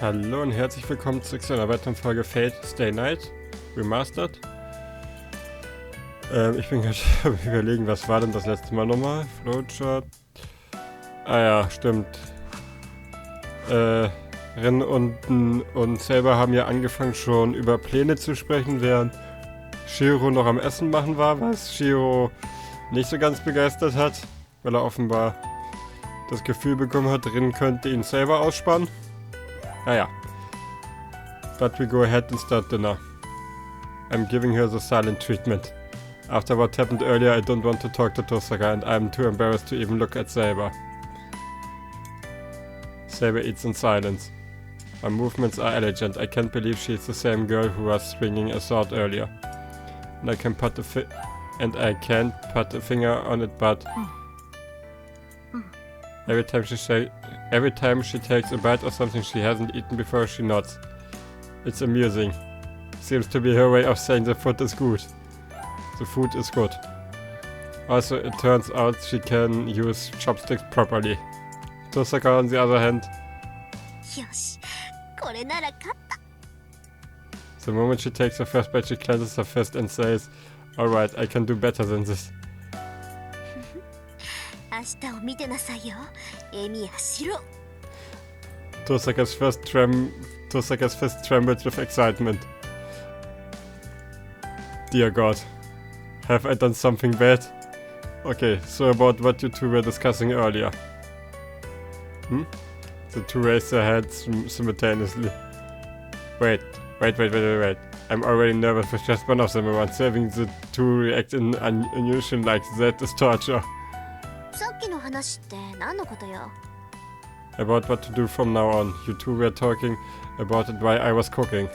Hallo und herzlich willkommen zurück zu einer weiteren Folge Fate Stay Night Remastered. Ich bin gerade am überlegen, was war denn das letzte Mal nochmal? Flowchart. Ah ja, stimmt. Rin und Saber haben ja angefangen schon über Pläne zu sprechen, während Shiro noch am Essen machen war, was Shiro nicht so ganz begeistert hat, weil er offenbar das Gefühl bekommen hat, Rin könnte ihn selber ausspannen. Naja. But we go ahead and start dinner. I'm giving her the silent treatment. After what happened earlier, I don't want to talk to Tosaka and I'm too embarrassed to even look at Saber. Saber eats in silence. Her movements are elegant. I can't believe she's the same girl who was swinging a sword earlier. And I can't put a finger on it, but every time she takes a bite of something she hasn't eaten before, she nods. It's amusing. Seems to be her way of saying the food is good. The food is good. Also, it turns out she can use chopsticks properly. Tosaka, on the other hand, the moment she takes her first bite, she clenches her fist and says, "Alright, I can do better than this." Tosaka's fist trembles with excitement. Dear God. Have I done something bad? Okay, so about what you two were discussing earlier. The two raise their heads simultaneously. Wait. I'm already nervous with just one of them around. Having the two react in unusual like that is torture. About what to do from now on. You two were talking about it while I was cooking.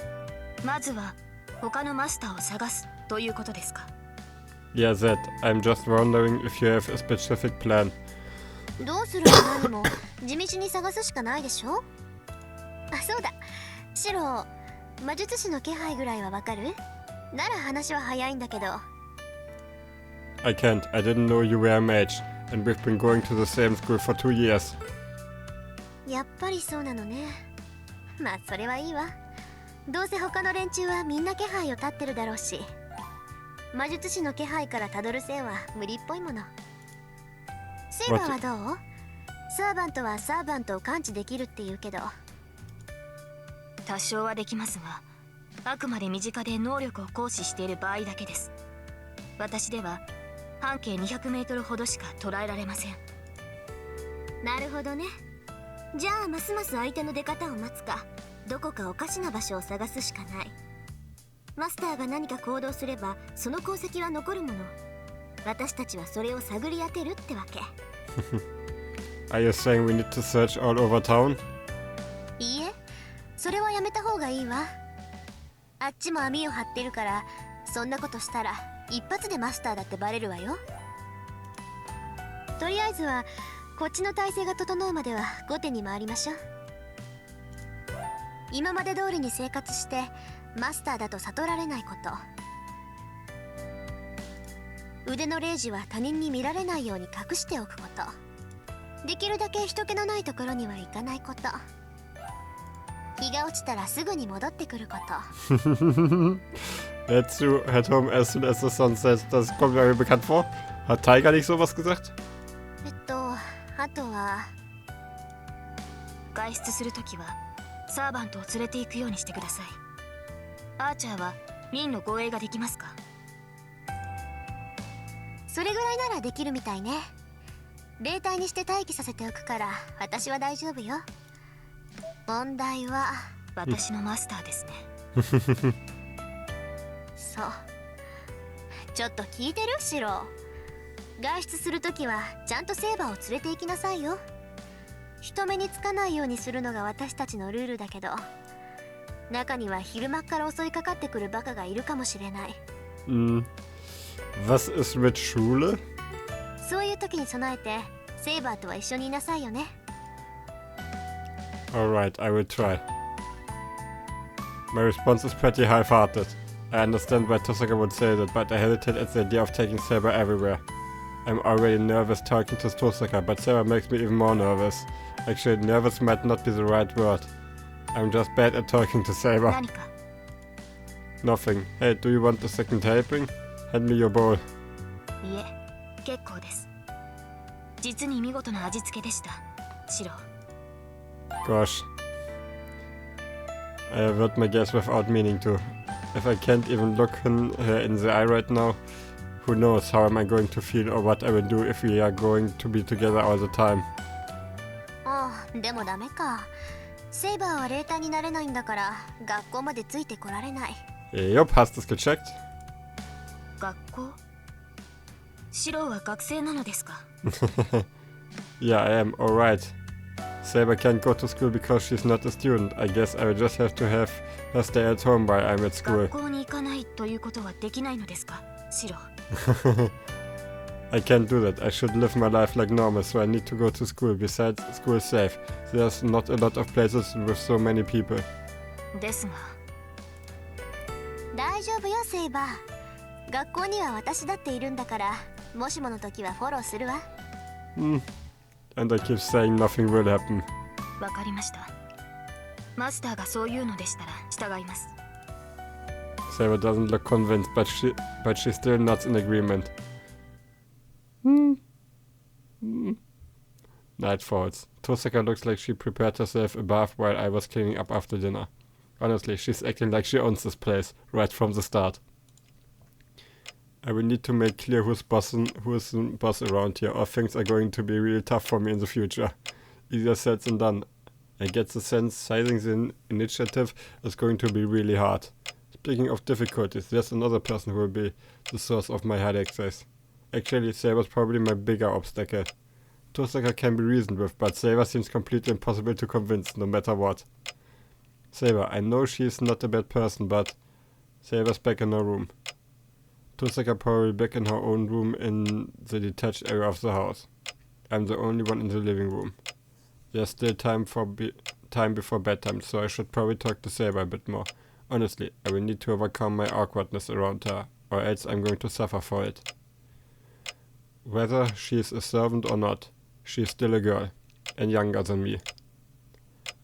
Yeah, that. I'm just wondering if you have a specific plan. I can't. I didn't know you were a mage, and we've been going to the same school for 2 years. Are you saying we need to search all over town? Let's head home as soon as the sun sets. Das kommt mir bekannt vor. Hat Tiger nicht sowas gesagt? Was ist mit Schule? Alright, I will try. My response is pretty half-hearted. I understand why Tosaka would say that, but I hesitate at the idea of taking Saber everywhere. I'm already nervous talking to Tosaka, but Sarah makes me even more nervous. Actually, nervous might not be the right word. I'm just bad at talking to Saber. 何か Nothing. Hey, do you want a second helping? Hand me your bowl. いえ、結構です。実に見事な味付けでした、シロ。Gosh. I avert my guess without meaning to. If I can't even look her in the eye right now, who knows how am I going to feel or what I will do if we are going to be together all the time. ああ、でもダメか。セイバーは霊体になれないんだから、学校までついてこられない。Jupp, hast du's gecheckt? 学校？シロは学生なのですか？ Yeah, I am. Alright. Saber can't go to school because she's not a student. I guess I will just have to have her stay at home while I'm at school. 学校に行かないということはできないのですか、シロ。I can't do that. I should live my life like normal, so I need to go to school. Besides, school is safe. There's not a lot of places with so many people. ですが。大丈夫よ、セイバー。学校には私だっているんだから、もしもの時はフォローするわ。And I keep saying nothing will happen. わかりました。マスターがそう言うのでしたら従います。Saber doesn't look convinced, but she still nods in agreement. Night falls. Tosaka looks like she prepared herself a bath while I was cleaning up after dinner. Honestly, she's acting like she owns this place, right from the start. I will need to make clear who's the boss around here, or things are going to be really tough for me in the future. Easier said than done. I get the sense sizing the initiative is going to be really hard. Speaking of difficulties, there's another person who will be the source of my headaches. Actually, Saber's probably my bigger obstacle. Tosaka can be reasoned with, but Saber seems completely impossible to convince, no matter what. Saber, I know she's not a bad person, but Saber's back in her room. Tosaka probably back in her own room in the detached area of the house. I'm the only one in the living room. There's still time before bedtime, so I should probably talk to Saber a bit more. Honestly, I will need to overcome my awkwardness around her, or else I'm going to suffer for it. Whether she's a servant or not, she's still a girl, and younger than me.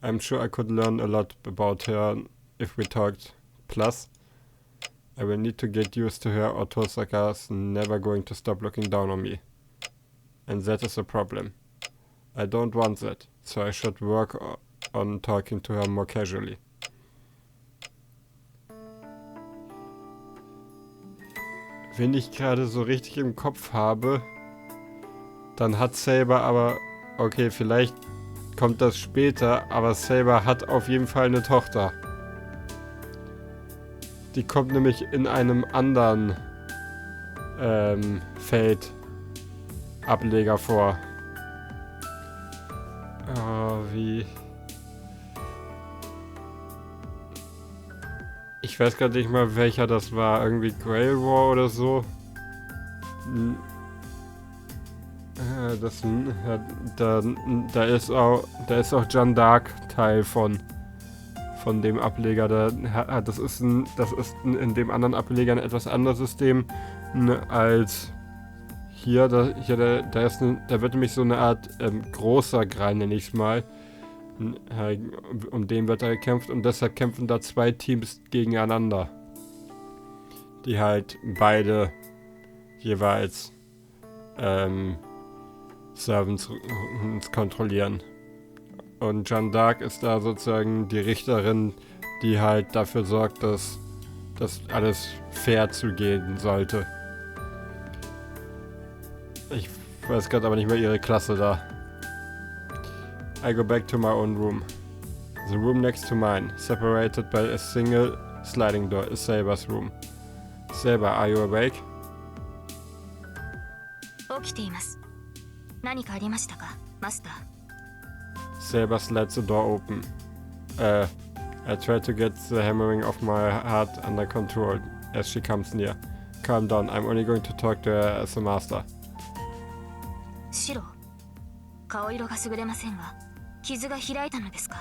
I'm sure I could learn a lot about her if we talked. Plus, I will need to get used to her or Tosaka's never going to stop looking down on me. And that is a problem. I don't want that, so I should work on talking to her more casually. Wenn ich gerade so richtig im Kopf habe, dann hat Saber aber... Okay, vielleicht kommt das später, aber Saber hat auf jeden Fall eine Tochter. Die kommt nämlich in einem anderen Feld-Ableger vor. Oh, wie... Ich weiß gar nicht mal, welcher das war. Irgendwie Grail War oder so. Da ist auch Jeanne d'Arc Teil von dem Ableger. Das ist in dem anderen Ableger ein etwas anderes System als hier. Da wird nämlich so eine Art großer Grein, nenne ich es mal. Um den wird da gekämpft und deshalb kämpfen da zwei Teams gegeneinander. Die halt beide jeweils Servants kontrollieren. Und Jeanne d'Arc ist da sozusagen die Richterin, die halt dafür sorgt, dass das alles fair zugehen sollte. Ich weiß gerade aber nicht mehr ihre Klasse da. I go back to my own room. The room next to mine, separated by a single sliding door, is Saber's room. Saber, are you awake? 起きています。何かありましたか、マスター。Saber slides the door open. I try to get the hammering of my heart under control as she comes near. Calm down, I'm only going to talk to her as a master. シロ、顔色が優れませんが、傷が開いたのですか？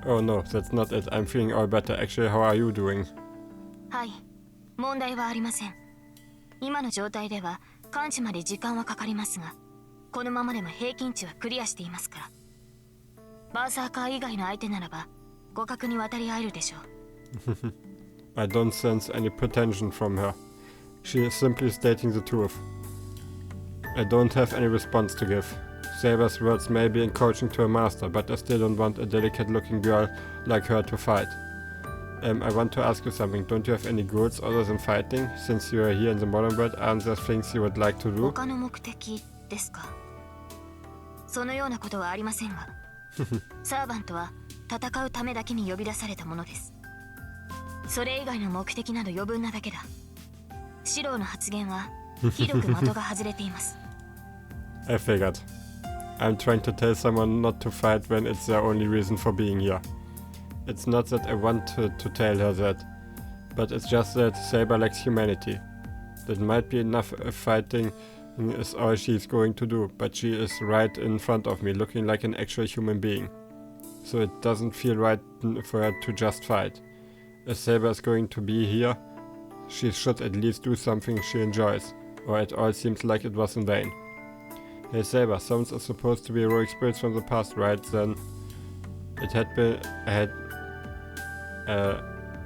Oh no, that's not it. I'm feeling all better. Actually, how are you doing? はい、問題はありません。今の状態では完治まで時間はかかりますが、このままでも平均値はクリアしていますから。バーサーカー以外の相手ならば互角に渡り合えるでしょう。I don't sense any pretension from her. She is simply stating the truth. I don't have any response to give. Saber's words may be encouraging to a master, but I still don't want a delicate-looking girl like her to fight. I want to ask you something. Don't you have any goals other than fighting? Since you are here in the modern world, aren't there things you would like to do? 他の目的ですか。そのようなことはありませんが、サーバントは戦うためだけに呼び出されたものです。それ以外の目的など余分なだけだ。シローの発言は広く的が外れています。I figured. I'm trying to tell someone not to fight when it's their only reason for being here. It's not that I wanted to tell her that, but it's just that Saber lacks humanity. That might be enough if fighting is all she's going to do, but she is right in front of me, looking like an actual human being. So it doesn't feel right for her to just fight. If Saber is going to be here, she should at least do something she enjoys, or it all seems like it was in vain. Hey Saber, summons are supposed to be heroic spirits from the past, right? Then it had been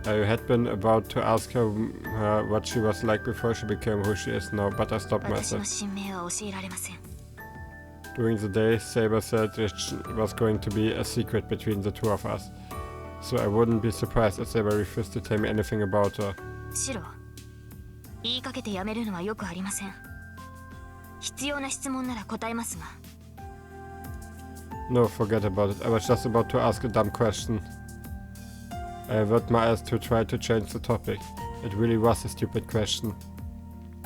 I had been about to ask her what she was like before she became who she is now, but I stopped myself. During the day, Saber said it was going to be a secret between the two of us, so I wouldn't be surprised if Saber refused to tell me anything about her. シロ、言いかけてやめるのはよくありません。必要な質問なら答えますが。No, forget about it. I was just about to ask a dumb question. I averted my eyes to try to change the topic. It really was a stupid question.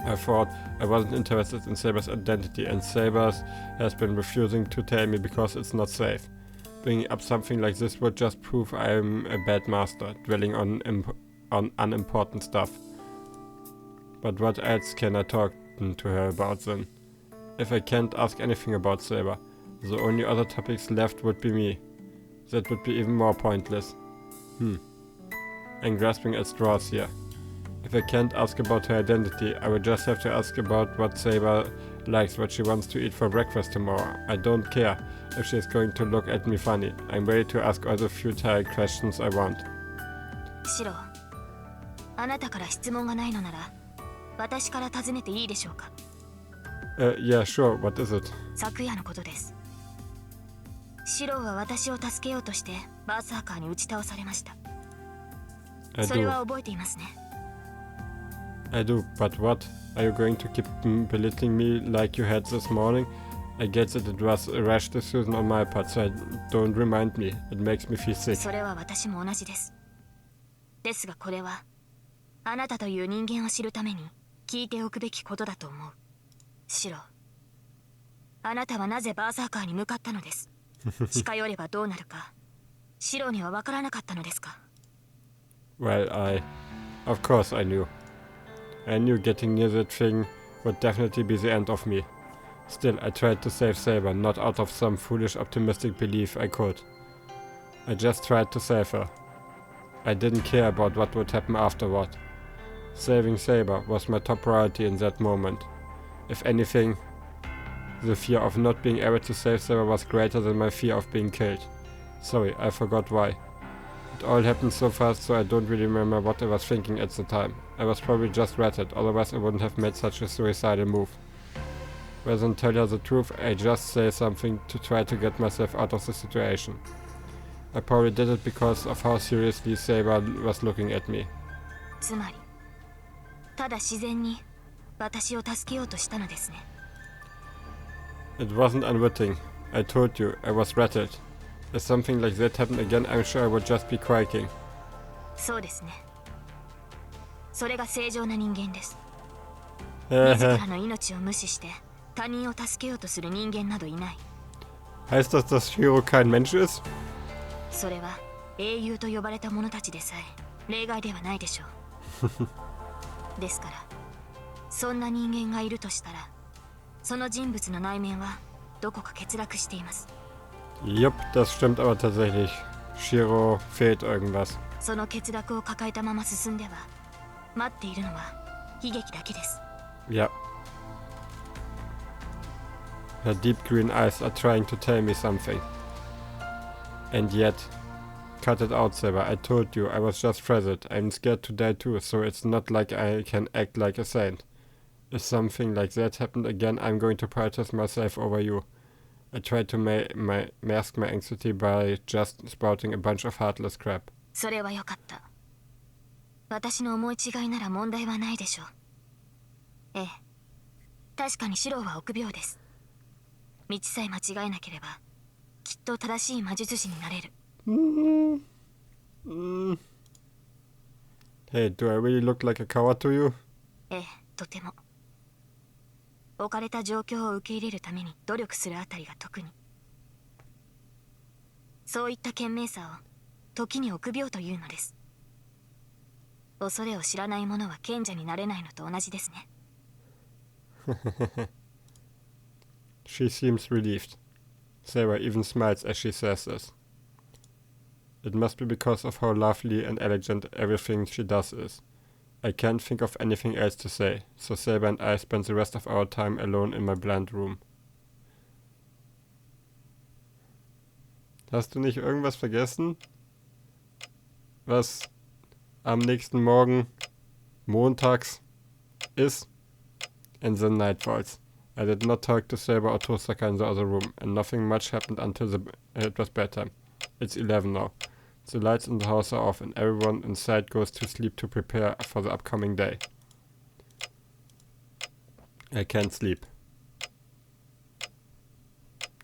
I thought I wasn't interested in Saber's identity, and Saber has been refusing to tell me because it's not safe. Bringing up something like this would just prove I'm a bad master, dwelling on unimportant stuff. But what else can I talk to her about then? If I can't ask anything about Saber, the only other topics left would be me. That would be even more pointless. I'm grasping at straws here. If I can't ask about her identity, I would just have to ask about what Saber likes, what she wants to eat for breakfast tomorrow. I don't care if she's going to look at me funny. I'm ready to ask all the futile questions I want. シロ、あなたから質問がないのなら、私から尋ねていいでしょうか。Yeah, sure. What is it? 昨夜のことです。シロは私を助けようとしてバーサーカーに打ち倒されました。それは覚えていますね。I do, but what? Are you going to keep belittling me like you had this morning? I get that it was a rash decision on my part, so don't remind me. It makes me feel sick. それは私も同じです。ですがこれはあなたという人間を知るために聞いておくべきことだと思う。シロ、あなたはなぜバーサーカーに向かったのです。近寄ればどうなるか、シロには分からなかったのですか。Well, of course I knew. I knew getting near that thing would definitely be the end of me. Still, I tried to save Saber, not out of some foolish optimistic belief I could. I just tried to save her. I didn't care about what would happen afterward. Saving Saber was my top priority in that moment. If anything, the fear of not being able to save Saber was greater than my fear of being killed. Sorry, I forgot why. It all happened so fast, so I don't really remember what I was thinking at the time. I was probably just rattled, otherwise I wouldn't have made such a suicidal move. Rather than tell her the truth, I just say something to try to get myself out of the situation. I probably did it because of how seriously Saber was looking at me. つまり、ただ自然に私を助けようとしたのですね。It wasn't unwitting. I told you, I was rattled. If something like that happened again, I'm sure I would just be quaking. そうですね。それが正常な人間です。自らの命を無視して他人を助けようとする人間などいない。Heißt das, dass Shiro kein Mensch ist? それは英雄と呼ばれた者たちでさえ例外ではないでしょう。ですから、そんな人間がいるとしたら、その人物の内面はどこか欠落しています。Jupp, das stimmt aber tatsächlich. Shiro fehlt irgendwas. その欠落を抱えたまま進んでは、待っているのは悲劇だけです。Ja. Her deep green eyes are trying to tell me something. And yet... Cut it out, Saber. I told you, I was just frazzled. I'm scared to die too, so it's not like I can act like a saint. If something like that happened again, I'm going to prioritize myself over you. I tried to mask my anxiety by just spouting a bunch of heartless crap. それはよかった。私の思い違いなら問題はないでしょう。ええ。確かにシローは臆病です。道さえ間違えなければ、きっと正しい魔術師になれる。Hey, do I really look like a coward to you? ええ、とても。置かれた状況を受け入れるために努力するあたりが特に。そういった賢明さを時に臆病というのです。恐れを知らない者は賢者になれないのと同じですね。She seems relieved. Sarah even smiles as she says this. It must be because of how lovely and elegant everything she does is. I can't think of anything else to say, so Saber and I spend the rest of our time alone in my bland room. Hast du nicht irgendwas vergessen? Was am nächsten Morgen, montags, ist? And then night falls. I did not talk to Saber or Tosaka in the other room, and nothing much happened until it was bedtime. It's 11 now. The lights in the house are off and everyone inside goes to sleep to prepare for the upcoming day. I can't sleep.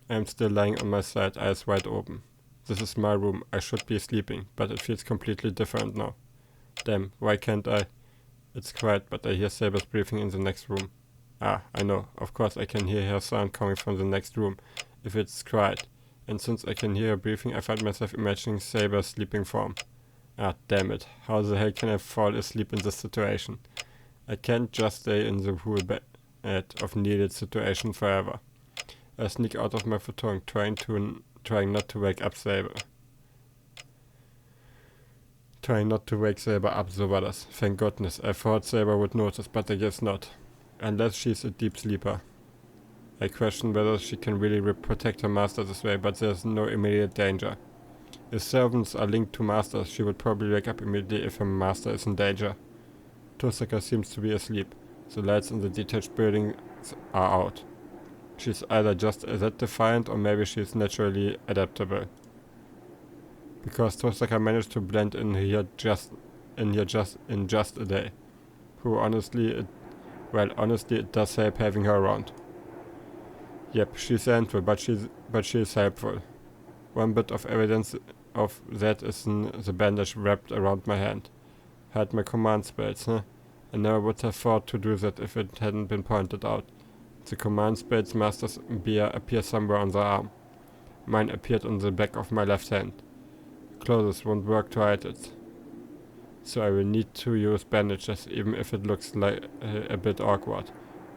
I'm still lying on my side, eyes wide open. This is my room, I should be sleeping, but it feels completely different now. Damn, why can't I? It's quiet, but I hear Saber's breathing in the next room. Ah, I know, of course I can hear her sound coming from the next room, if it's quiet. And since I can hear her breathing, I find myself imagining Saber's sleeping form. Ah, damn it. How the hell can I fall asleep in this situation? I can't just stay in the whole bed of needed situation forever. I sneak out of my futon, trying not to wake up Saber. Trying not to wake Saber up, so war das. Thank goodness. I thought Saber would notice, but I guess not. Unless she's a deep sleeper. I question whether she can really protect her master this way, but there's no immediate danger. If servants are linked to masters, she would probably wake up immediately if her master is in danger. Tosaka seems to be asleep. The lights in the detached buildings are out. She's either just that defiant or maybe she's naturally adaptable. Because Tosaka managed to blend in here just in just a day. Honestly, it does help having her around. Yep, she's handful, but she is helpful. One bit of evidence of that is in the bandage wrapped around my hand. Had my command spells, huh? I never would have thought to do that if it hadn't been pointed out. The command spells masters appear somewhere on the arm. Mine appeared on the back of my left hand. Clothes won't work to hide it. So I will need to use bandages, even if it looks like a bit awkward.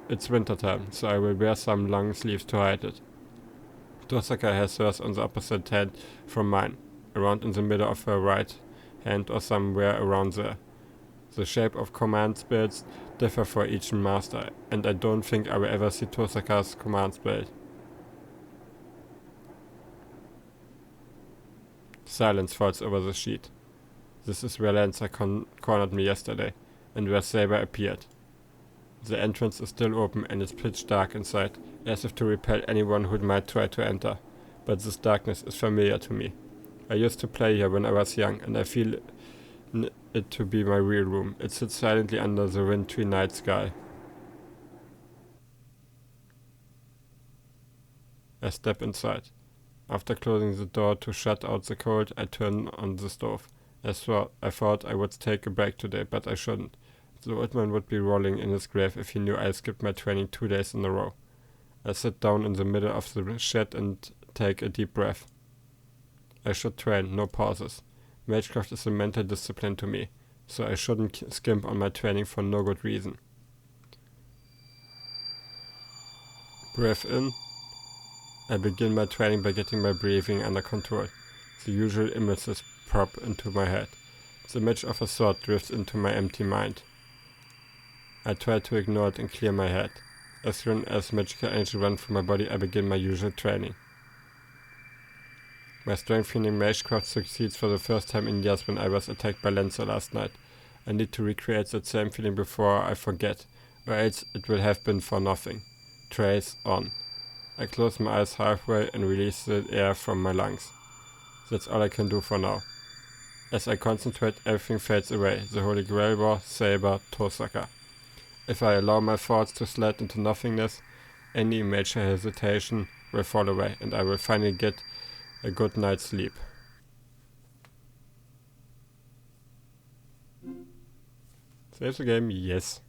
It's wintertime, so I will wear some long sleeves to hide it. Tosaka has hers on the opposite hand from mine, around in the middle of her right hand or somewhere around there. The shape of command spells differ for each master, and I don't think I will ever see Tosaka's command spell. Silence falls over the sheet. This is where Lancer cornered me yesterday, and where Saber appeared. The entrance is still open and it's pitch dark inside, as if to repel anyone who might try to enter, but this darkness is familiar to me. I used to play here when I was young, and I feel it to be my real room. It sits silently under the wintry night sky. I step inside. After closing the door to shut out the cold, I turn on the stove. I thought I would take a break today, but I shouldn't. The old man would be rolling in his grave if he knew I skipped my training 2 days in a row. I sit down in the middle of the shed and take a deep breath. I should train, no pauses. Magecraft is a mental discipline to me, so I shouldn't skimp on my training for no good reason. Breath in. I begin my training by getting my breathing under control. The usual images pop into my head. The image of a sword drifts into my empty mind. I try to ignore it and clear my head. As soon as magical energy runs through my body, I begin my usual training. My strengthening magecraft succeeds for the first time in years when I was attacked by Lancer last night. I need to recreate that same feeling before I forget, or else it will have been for nothing. Trace on. I close my eyes halfway and release the air from my lungs. That's all I can do for now. As I concentrate, everything fades away. The Holy Grail War, Saber, Tosaka. If I allow my thoughts to slide into nothingness, any major hesitation will fall away, and I will finally get a good night's sleep. Save the game? Yes.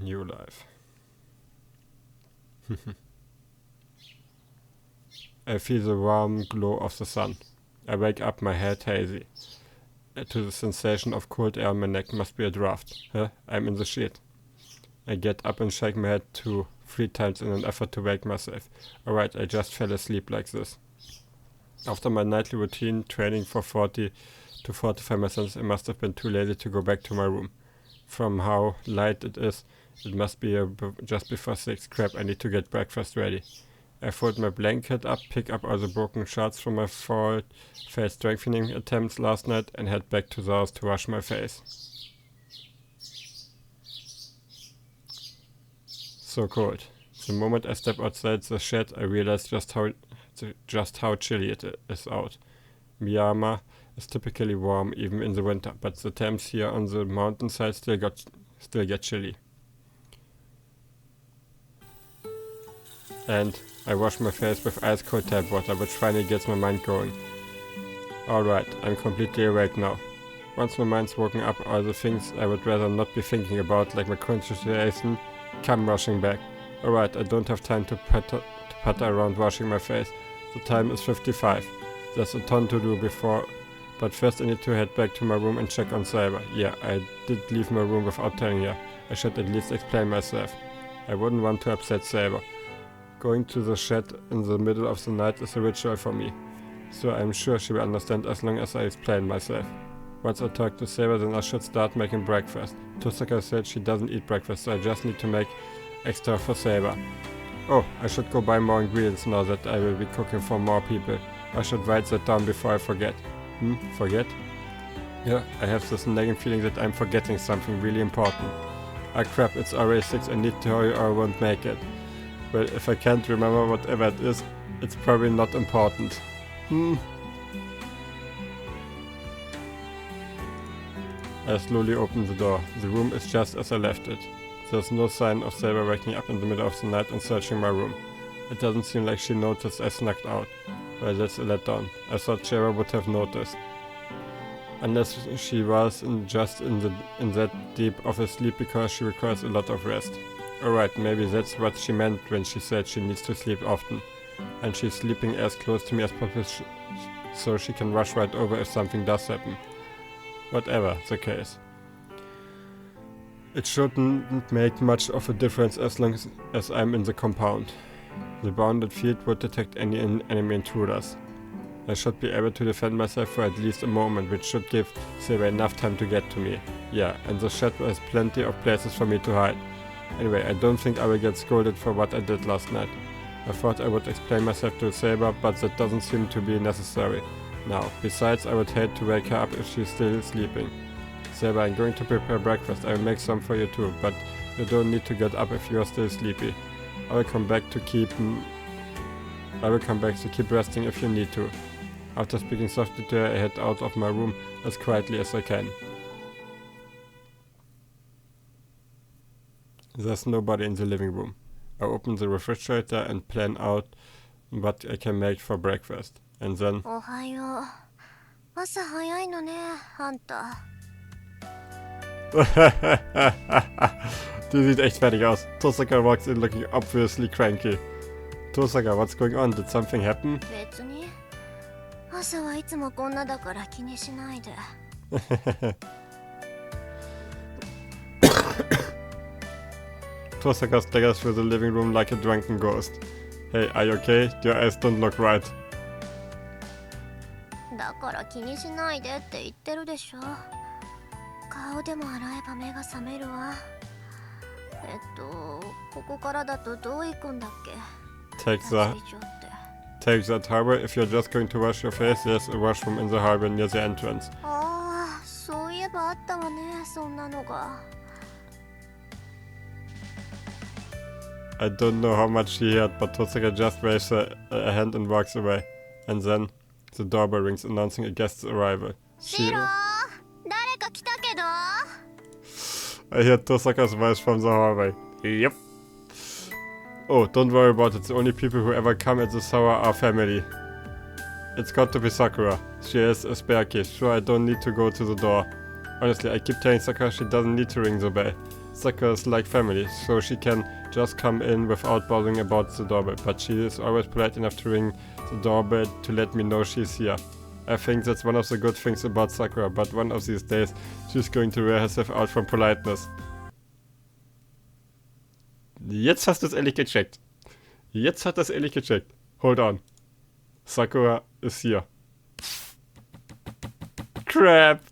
New life. I feel the warm glow of the sun. I wake up, my head hazy. To the sensation of cold air on my neck. Must be a draft. Huh? I'm in the shit. I get up and shake my head 2-3 times in an effort to wake myself. Alright, I just fell asleep like this. After my nightly routine, training for 40 to 45 minutes, I must have been too lazy to go back to my room. From how light it is, it must be just before 6. Crap, I need to get breakfast ready. I fold my blanket up, pick up all the broken shards from my failed strengthening attempts last night, and head back to the house to wash my face. So cold. The moment I step outside the shed, I realize just how chilly it is out. Miyama is typically warm even in the winter, but the temps here on the mountainside still get chilly. And I wash my face with ice cold tap water, which finally gets my mind going. Alright, I'm completely awake now. Once my mind's woken up, all the things I would rather not be thinking about, like my current situation, come rushing back. Alright, I don't have time to putter around washing my face. The time is 55. There's a ton to do before, but first I need to head back to my room and check on Saber. Yeah, I did leave my room without telling her. I should at least explain myself. I wouldn't want to upset Saber. Going to the shed in the middle of the night is a ritual for me, so I'm sure she will understand as long as I explain myself. Once I talk to Saber, then I should start making breakfast. Tosaka said she doesn't eat breakfast, so I just need to make extra for Saber. Oh, I should go buy more ingredients now that I will be cooking for more people. I should write that down before I forget. Forget? Yeah, I have this nagging feeling that I'm forgetting something really important. Ah crap, it's already 6, I need to hurry or I won't make it. Well, if I can't remember whatever it is, it's probably not important. I slowly open the door. The room is just as I left it. There's no sign of Saber waking up in the middle of the night and searching my room. It doesn't seem like she noticed I snuck out. Well, that's a letdown. I thought Saber would have noticed. Unless she was in that deep of a sleep because she requires a lot of rest. Alright, maybe that's what she meant when she said she needs to sleep often. And she's sleeping as close to me as possible so she can rush right over if something does happen. Whatever the case. It shouldn't make much of a difference as long as I'm in the compound. The bounded field would detect any enemy intruders. I should be able to defend myself for at least a moment, which should give Saber enough time to get to me. Yeah, and the shed has plenty of places for me to hide. Anyway, I don't think I will get scolded for what I did last night. I thought I would explain myself to Saber, but that doesn't seem to be necessary now. Besides, I would hate to wake her up if she's still sleeping. Saber, I'm going to prepare breakfast. I will make some for you too, but you don't need to get up if you are still sleepy. I will come back to keep resting if you need to. After speaking softly to her, I head out of my room as quietly as I can. There's nobody in the living room. I open the refrigerator and plan out what I can make for breakfast. And then... Die sieht echt fertig aus. Tosaka walks in looking obviously cranky. Tosaka, what's going on? Did something happen? Tosaka staggers through the living room like a drunken ghost. Hey, are you okay? Your eyes don't look right. だから気にしないでって言ってるでしょ。顔でも洗えば目が覚めるわ。ここからだとどう行くんだっけ？ Take that harbor. If you're just going to wash your face, there's a washroom in the harbor near the entrance. ああ、そういえばあったわね、そんなのが。I don't know how much she heard, but Tosaka just waves a hand and walks away. And then the doorbell rings, announcing a guest's arrival. シロ、誰か来たけど。I hear Tosaka's voice from the hallway. Yep. Oh, don't worry about it. The only people who ever come at this hour are family. It's got to be Sakura. She has a spare key. Sure, I don't need to go to the door. Honestly, I keep telling Sakura she doesn't need to ring the bell. Sakura is like family, so she can just come in without bothering about the doorbell. But she is always polite enough to ring the doorbell to let me know she's here. I think that's one of the good things about Sakura, but one of these days she's going to wear herself out from politeness. Jetzt hast du es ehrlich gecheckt. Jetzt hat das ehrlich gecheckt. Hold on. Sakura is here. Crap!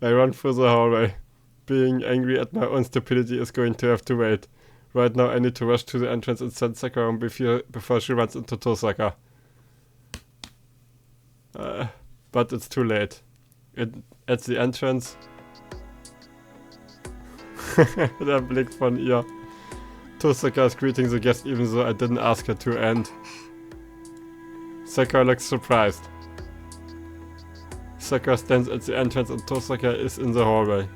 I run through the hallway. Being angry at my own stupidity is going to have to wait. Right now I need to rush to the entrance and send Sakura home before she runs into Tosaka. But it's too late. At the entrance... Der Blick von ihr. Tosaka is greeting the guest even though I didn't ask her to, and Sakura looks surprised. Sakura stands at the entrance and Tosaka is in the hallway.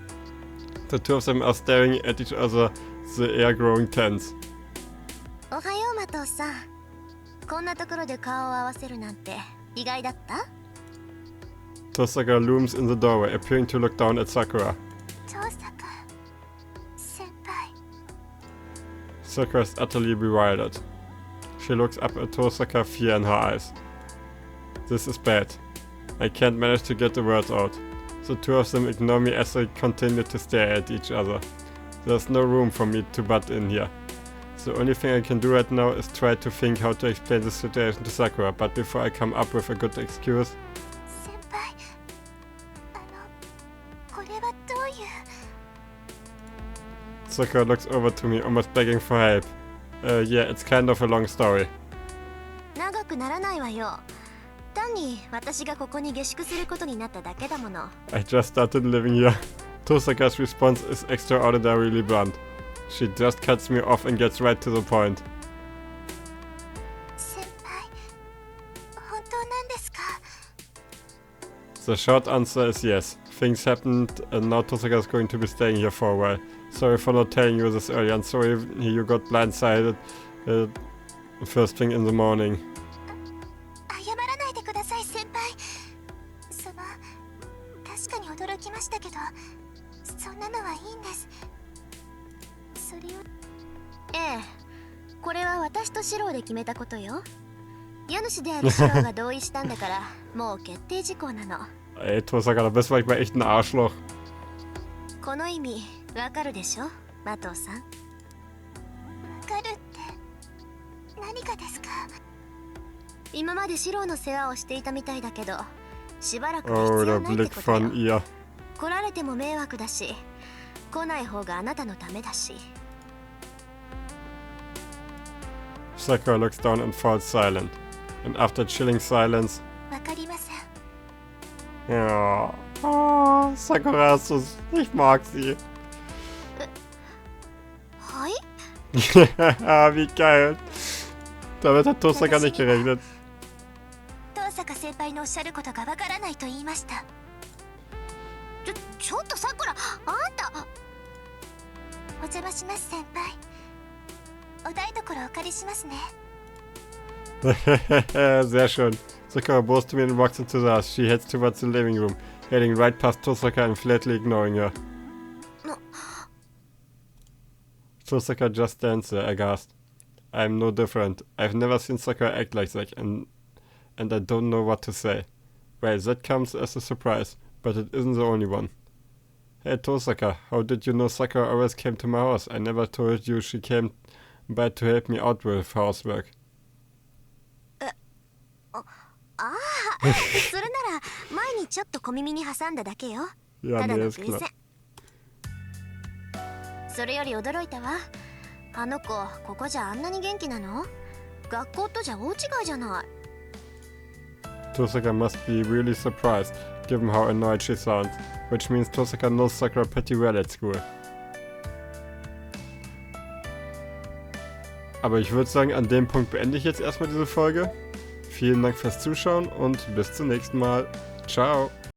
The two of them are staring at each other, the air growing tense. おはよう、マトウさん。こんなところで顔を合わせるなんて意外だった？ Tosaka looms in the doorway, appearing to look down at Sakura. トサカ先輩。 Sakura is utterly bewildered. She looks up at Tosaka, fear in her eyes. This is bad. I can't manage to get the words out. The two of them ignore me as they continue to stare at each other. There's no room for me to butt in here. The only thing I can do right now is try to think how to explain the situation to Sakura, but before I come up with a good excuse... 先輩、これはどういう... Sakura looks over to me, almost begging for help. Yeah, it's kind of a long story. 長くならないわよ。単に私がここに下宿することになっただけだもの。I just started living here. Tosaka's response is extraordinarily blunt. She just cuts me off and gets right to the point. 先輩、本当なんですか? The short answer is yes. Things happened and now Tosaka is going to be staying here for a while. Sorry for not telling you this earlier and sorry you got blindsided first thing in the morning. 謝らないでください、先輩。確かに驚きましたけど、そんなのはいいんです。それを... ええ、これは私とシローで決めたことよ。家主であるシローが同意したんだから、もう決定事項なの。Ey, Tosaka, da bist du manchmal echt ein Arschloch. この意味、わかるでしょ、マトウさん。わかるって何がですか？今までシローの世話をしていたみたいだけど、しばらくは必要ないってことよ。来られても迷惑だし、来ない方があなたのためだし。Sakura looks down and falls silent. And after chilling silence... わかりません。Ja. Oh, Sakura ist so... Ich mag sie. はい? Wie geil. Damit hat Tosaka nicht gerechnet. 登坂先輩のおっしゃることがわからないと言いました。ちょっとさくら、あんた。お邪魔します、先輩。お台所お借りしますね。Sehr schön. Sakura bows to me and walks into the house. She heads towards the living room, heading right past Tosaka and flatly ignoring her. Tosaka just stands there, aghast. I'm no different. I've never seen Sakura act like that, and I don't know what to say. Well, that comes as a surprise, but it isn't the only one. Hey Tosaka, how did you know Sakura always came to my house? I never told you she came by to help me out with housework. ああ、それなら前にちょっと小耳に挟んだだけよ。 Ja, ただ nee, の ist 偶 klar. 然。それより驚いたわ。あの子ここじゃあんなに元気なの？学校とじゃ大違いじゃない。 Tosaka must be really surprised, given how annoyed she sounds, which means Tosaka knows Sakura pretty well at school. Aber ich würde sagen, an dem Punkt beende ich jetzt erstmal diese Folge. Vielen Dank fürs Zuschauen und bis zum nächsten Mal. Ciao!